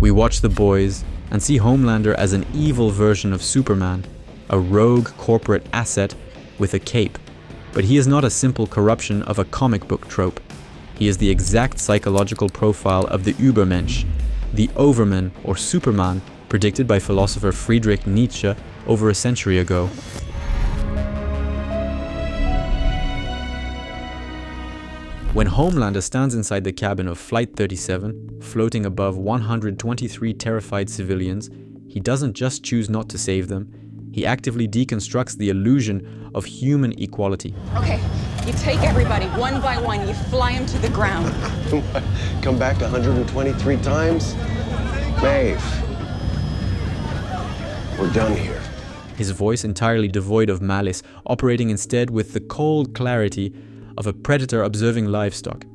We watch The Boys and see Homelander as an evil version of Superman, a rogue corporate asset with a cape. But he is not a simple corruption of a comic book trope. He is the exact psychological profile of the Übermensch, the overman or Superman predicted by philosopher Friedrich Nietzsche over a century ago. When Homelander stands inside the cabin of Flight 37, floating above 123 terrified civilians, he doesn't just choose not to save them, he actively deconstructs the illusion of human equality. Okay, you take everybody one by one, you fly them to the ground. Come back 123 times? Maeve, we're done here. His voice entirely devoid of malice, operating instead with the cold clarity of a predator observing livestock.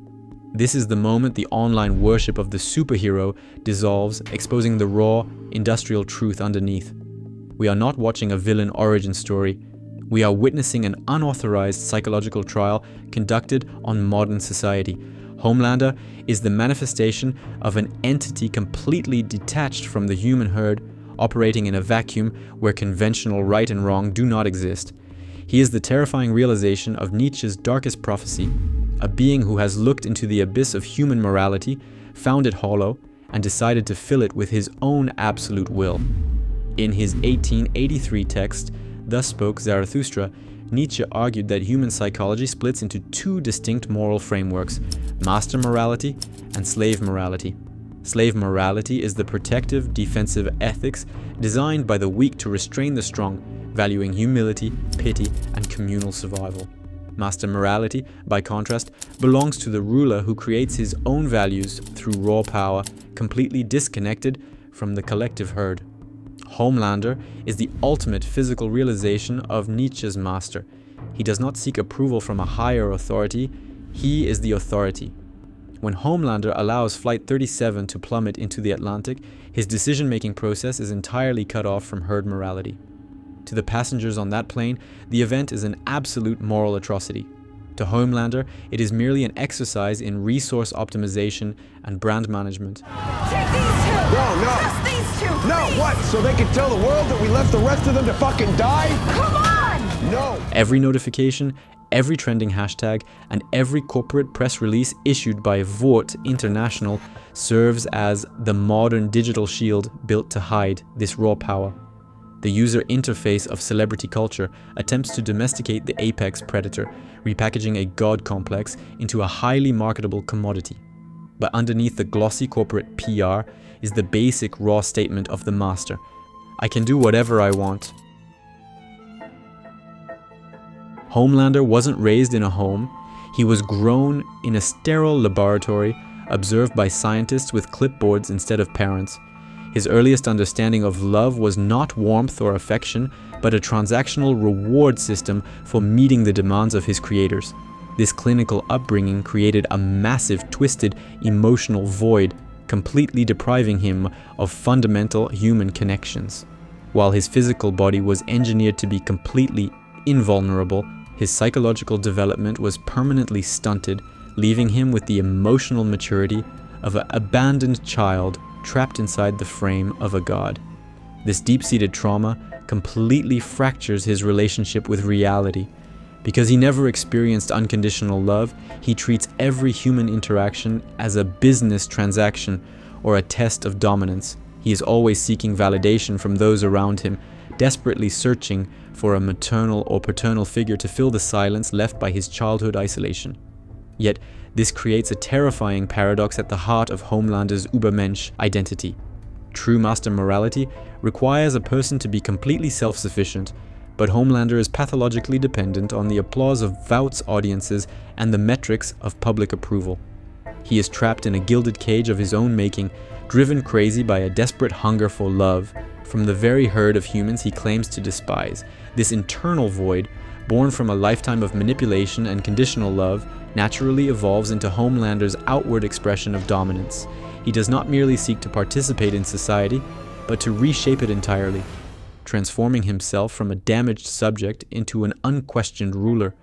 This is the moment the online worship of the superhero dissolves, exposing the raw, industrial truth underneath. We are not watching a villain origin story. We are witnessing an unauthorized psychological trial conducted on modern society. Homelander is the manifestation of an entity completely detached from the human herd, operating in a vacuum where conventional right and wrong do not exist. He is the terrifying realization of Nietzsche's darkest prophecy, a being who has looked into the abyss of human morality, found it hollow, and decided to fill it with his own absolute will. In his 1883 text, Thus Spoke Zarathustra, Nietzsche argued that human psychology splits into two distinct moral frameworks, master morality and slave morality. Slave morality is the protective, defensive ethics designed by the weak to restrain the strong, valuing humility, pity, and communal survival. Master morality, by contrast, belongs to the ruler who creates his own values through raw power, completely disconnected from the collective herd. Homelander is the ultimate physical realization of Nietzsche's master. He does not seek approval from a higher authority, he is the authority. When Homelander allows Flight 37 to plummet into the Atlantic, his decision-making process is entirely cut off from herd morality. To the passengers on that plane, the event is an absolute moral atrocity. To Homelander, it is merely an exercise in resource optimization and brand management. Take these two! No! Just these two! No, what? So they can tell the world that we left the rest of them to fucking die? Come on! No! Every notification, every trending hashtag, and every corporate press release issued by Vought International serves as the modern digital shield built to hide this raw power. The user interface of celebrity culture attempts to domesticate the apex predator, repackaging a god complex into a highly marketable commodity. But underneath the glossy corporate PR is the basic raw statement of the master. I can do whatever I want. Homelander wasn't raised in a home. He was grown in a sterile laboratory, observed by scientists with clipboards instead of parents. His earliest understanding of love was not warmth or affection, but a transactional reward system for meeting the demands of his creators. This clinical upbringing created a massive, twisted, emotional void, completely depriving him of fundamental human connections. While his physical body was engineered to be completely invulnerable, his psychological development was permanently stunted, leaving him with the emotional maturity of an abandoned child trapped inside the frame of a god. This deep-seated trauma completely fractures his relationship with reality. Because he never experienced unconditional love, he treats every human interaction as a business transaction or a test of dominance. He is always seeking validation from those around him, desperately searching for a maternal or paternal figure to fill the silence left by his childhood isolation. Yet, this creates a terrifying paradox at the heart of Homelander's Übermensch identity. True master morality requires a person to be completely self-sufficient, but Homelander is pathologically dependent on the applause of Vought's audiences and the metrics of public approval. He is trapped in a gilded cage of his own making, driven crazy by a desperate hunger for love from the very herd of humans he claims to despise. This internal void, born from a lifetime of manipulation and conditional love, naturally evolves into Homelander's outward expression of dominance. He does not merely seek to participate in society, but to reshape it entirely, transforming himself from a damaged subject into an unquestioned ruler.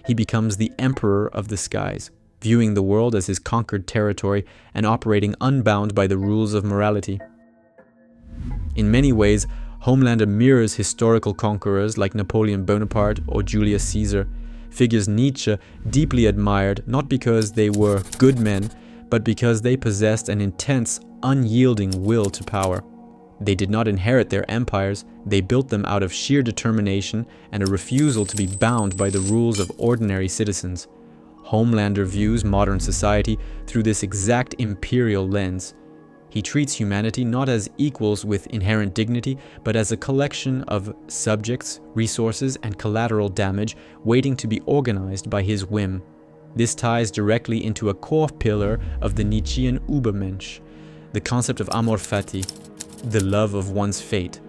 He becomes the emperor of the skies. viewing the world as his conquered territory and operating unbound by the rules of morality. In many ways, Homelander mirrors historical conquerors like Napoleon Bonaparte or Julius Caesar, figures Nietzsche deeply admired not because they were good men, but because they possessed an intense, unyielding will to power. They did not inherit their empires, they built them out of sheer determination and a refusal to be bound by the rules of ordinary citizens. Homelander views modern society through this exact imperial lens. He treats humanity not as equals with inherent dignity, but as a collection of subjects, resources, and collateral damage waiting to be organized by his whim. This ties directly into a core pillar of the Nietzschean Übermensch, the concept of amor fati, the love of one's fate.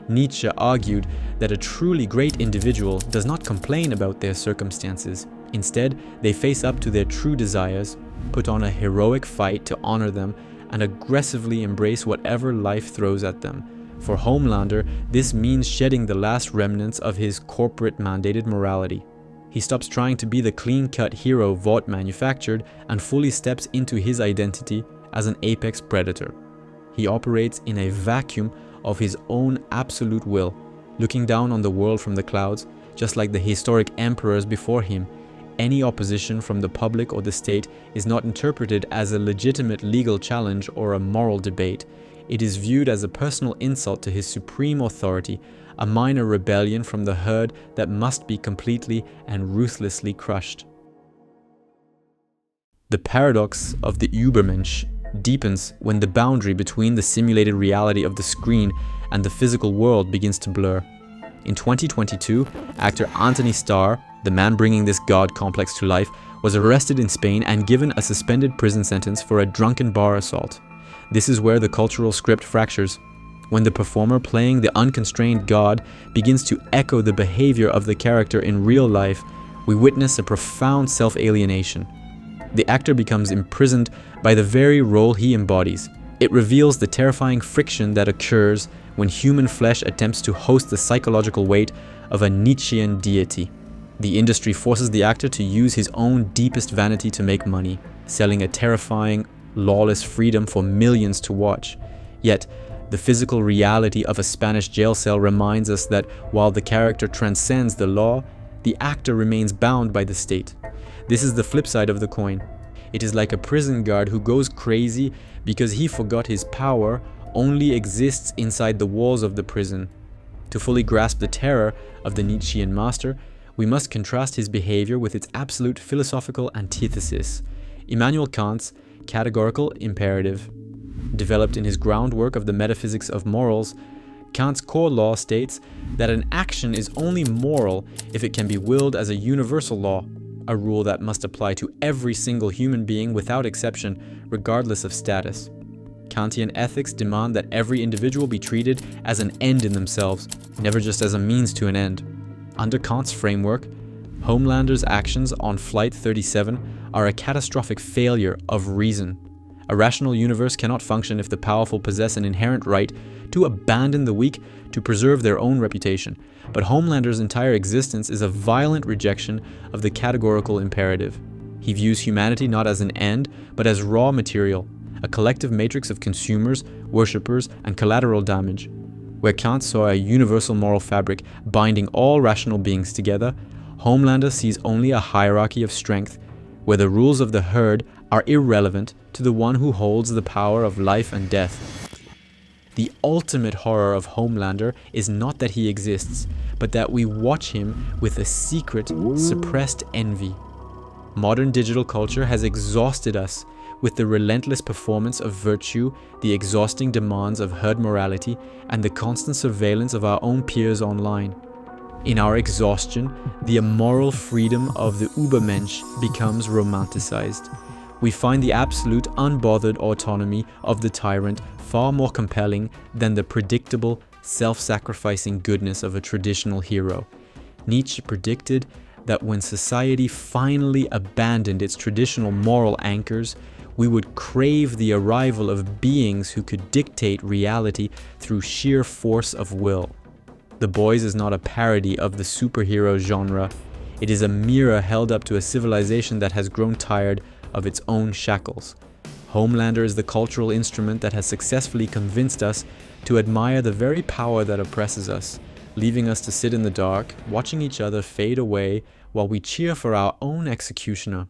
Nietzsche argued that a truly great individual does not complain about their circumstances. Instead, they face up to their true desires, put on a heroic fight to honor them, and aggressively embrace whatever life throws at them. For Homelander, this means shedding the last remnants of his corporate-mandated morality. He stops trying to be the clean-cut hero Vought manufactured and fully steps into his identity as an apex predator. He operates in a vacuum of his own absolute will, looking down on the world from the clouds, just like the historic emperors before him. Any opposition from the public or the state is not interpreted as a legitimate legal challenge or a moral debate. It is viewed as a personal insult to his supreme authority, a minor rebellion from the herd that must be completely and ruthlessly crushed. The paradox of the Übermensch deepens when the boundary between the simulated reality of the screen and the physical world begins to blur. In 2022, actor Anthony Starr, the man bringing this god complex to life, was arrested in Spain and given a suspended prison sentence for a drunken bar assault. This is where the cultural script fractures. When the performer playing the unconstrained god begins to echo the behavior of the character in real life, we witness a profound self-alienation. The actor becomes imprisoned by the very role he embodies. It reveals the terrifying friction that occurs when human flesh attempts to host the psychological weight of a Nietzschean deity. The industry forces the actor to use his own deepest vanity to make money, selling a terrifying, lawless freedom for millions to watch. Yet, the physical reality of a Spanish jail cell reminds us that while the character transcends the law, the actor remains bound by the state. This is the flip side of the coin. It is like a prison guard who goes crazy because he forgot his power only exists inside the walls of the prison. To fully grasp the terror of the Nietzschean master, we must contrast his behavior with its absolute philosophical antithesis, Immanuel Kant's categorical imperative. Developed in his groundwork of the metaphysics of morals, Kant's core law states that an action is only moral if it can be willed as a universal law, a rule that must apply to every single human being without exception, regardless of status. Kantian ethics demand that every individual be treated as an end in themselves, never just as a means to an end. Under Kant's framework, Homelander's actions on Flight 37 are a catastrophic failure of reason. A rational universe cannot function if the powerful possess an inherent right to abandon the weak to preserve their own reputation. But Homelander's entire existence is a violent rejection of the categorical imperative. He views humanity not as an end, but as raw material, a collective matrix of consumers, worshippers, and collateral damage. Where Kant saw a universal moral fabric binding all rational beings together, Homelander sees only a hierarchy of strength, where the rules of the herd are irrelevant to the one who holds the power of life and death. The ultimate horror of Homelander is not that he exists, but that we watch him with a secret, suppressed envy. Modern digital culture has exhausted us with the relentless performance of virtue, the exhausting demands of herd morality, and the constant surveillance of our own peers online. In our exhaustion, the immoral freedom of the Übermensch becomes romanticized. We find the absolute, unbothered autonomy of the tyrant far more compelling than the predictable, self-sacrificing goodness of a traditional hero. Nietzsche predicted that when society finally abandoned its traditional moral anchors, we would crave the arrival of beings who could dictate reality through sheer force of will. The Boys is not a parody of the superhero genre. It is a mirror held up to a civilization that has grown tired of its own shackles. Homelander is the cultural instrument that has successfully convinced us to admire the very power that oppresses us, leaving us to sit in the dark, watching each other fade away while we cheer for our own executioner.